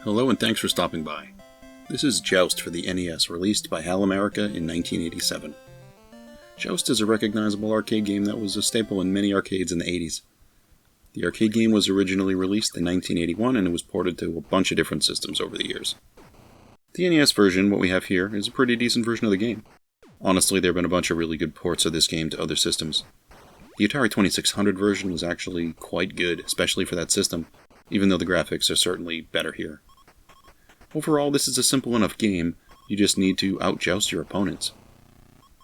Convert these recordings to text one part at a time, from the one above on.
Hello and thanks for stopping by. This is Joust for the NES, released by HAL America in 1987. Joust is a recognizable arcade game that was a staple in many arcades in the 80s. The arcade game was originally released in 1981 and it was ported to a bunch of different systems over the years. The NES version, what we have here, is a pretty decent version of the game. Honestly, there have been a bunch of really good ports of this game to other systems. The Atari 2600 version was actually quite good, especially for that system, even though the graphics are certainly better here. Overall, this is a simple enough game, you just need to outjoust your opponents.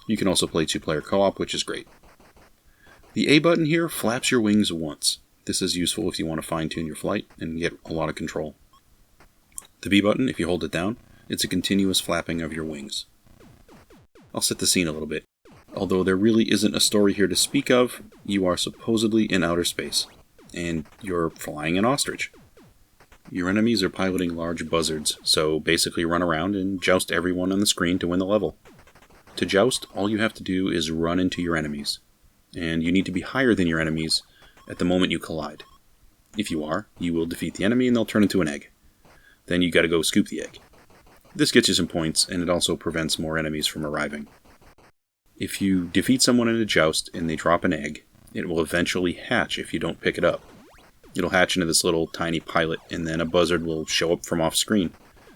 You can also play 2-player co-op, which is great. The A button here flaps your wings once. This is useful if you want to fine-tune your flight and get a lot of control. The B button, if you hold it down, it's a continuous flapping of your wings. I'll set the scene a little bit. Although there really isn't a story here to speak of, you are supposedly in outer space, and you're flying an ostrich. Your enemies are piloting large buzzards, so basically run around and joust everyone on the screen to win the level. To joust, all you have to do is run into your enemies, and you need to be higher than your enemies at the moment you collide. If you are, you will defeat the enemy and they'll turn into an egg. Then you gotta go scoop the egg. This gets you some points, and it also prevents more enemies from arriving. If you defeat someone in a joust and they drop an egg, it will eventually hatch if you don't pick it up. It'll hatch into this little tiny pilot, and then a buzzard will show up from off-screen.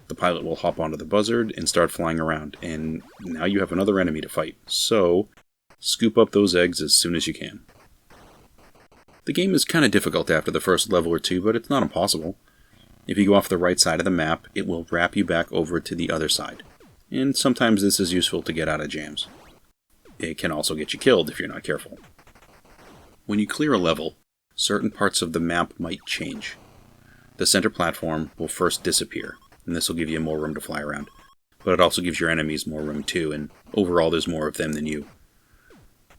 The pilot will hop onto the buzzard and start flying around, and now you have another enemy to fight. So, scoop up those eggs as soon as you can. The game is kind of difficult after the first level or two, but it's not impossible. If you go off the right side of the map, it will wrap you back over to the other side. And sometimes this is useful to get out of jams. It can also get you killed if you're not careful. When you clear a level, certain parts of the map might change. The center platform will first disappear, and this will give you more room to fly around. But it also gives your enemies more room too, and overall there's more of them than you.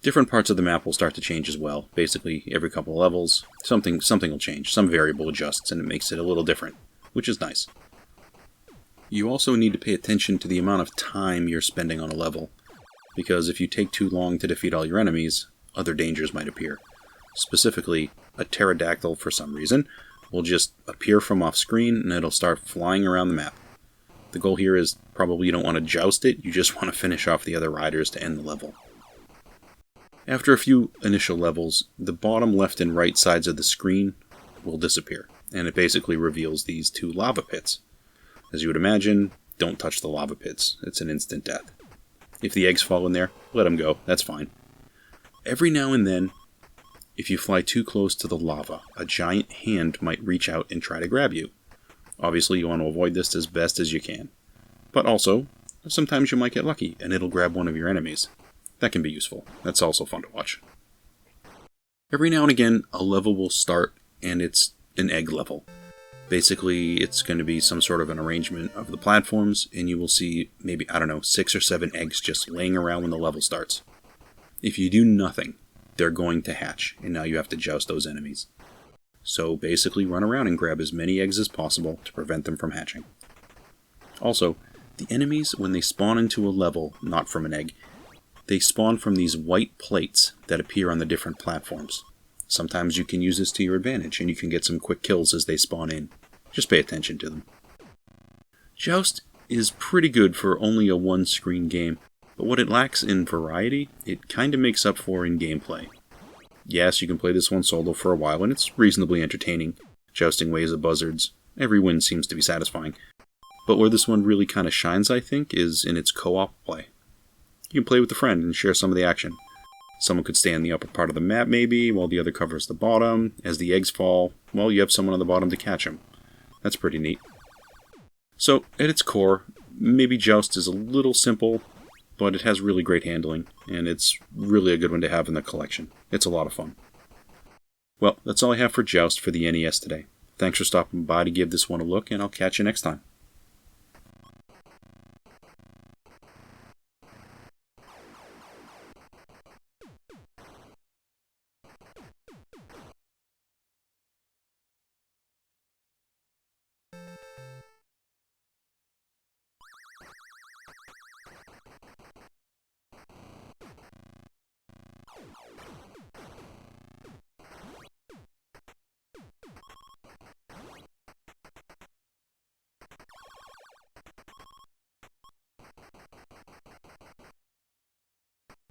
Different parts of the map will start to change as well. Basically, every couple of levels, something will change. Some variable adjusts, and it makes it a little different, which is nice. You also need to pay attention to the amount of time you're spending on a level, because if you take too long to defeat all your enemies, other dangers might appear. Specifically, a pterodactyl, for some reason, will just appear from off-screen and it'll start flying around the map. The goal here is probably you don't want to joust it, you just want to finish off the other riders to end the level. After a few initial levels, the bottom left and right sides of the screen will disappear, and it basically reveals these two lava pits. As you would imagine, don't touch the lava pits, it's an instant death. If the eggs fall in there, let them go, that's fine. Every now and then, if you fly too close to the lava, a giant hand might reach out and try to grab you. Obviously, you want to avoid this as best as you can. But also, sometimes you might get lucky, and it'll grab one of your enemies. That can be useful. That's also fun to watch. Every now and again, a level will start, and it's an egg level. Basically, it's going to be some sort of an arrangement of the platforms, and you will see maybe, 6 or 7 eggs just laying around when the level starts. If you do nothing, they're going to hatch, and now you have to joust those enemies. So basically run around and grab as many eggs as possible to prevent them from hatching. Also, the enemies, when they spawn into a level, not from an egg, they spawn from these white plates that appear on the different platforms. Sometimes you can use this to your advantage, and you can get some quick kills as they spawn in. Just pay attention to them. Joust is pretty good for only a one-screen game, but what it lacks in variety, it kinda makes up for in gameplay. Yes, you can play this one solo for a while, and it's reasonably entertaining, jousting waves of buzzards. Every win seems to be satisfying. But where this one really kinda shines, I think, is in its co-op play. You can play with a friend and share some of the action. Someone could stay on the upper part of the map maybe, while the other covers the bottom. As the eggs fall, well, you have someone on the bottom to catch them. That's pretty neat. So, at its core, maybe Joust is a little simple, but it has really great handling, and it's really a good one to have in the collection. It's a lot of fun. Well, that's all I have for Joust for the NES today. Thanks for stopping by to give this one a look, and I'll catch you next time.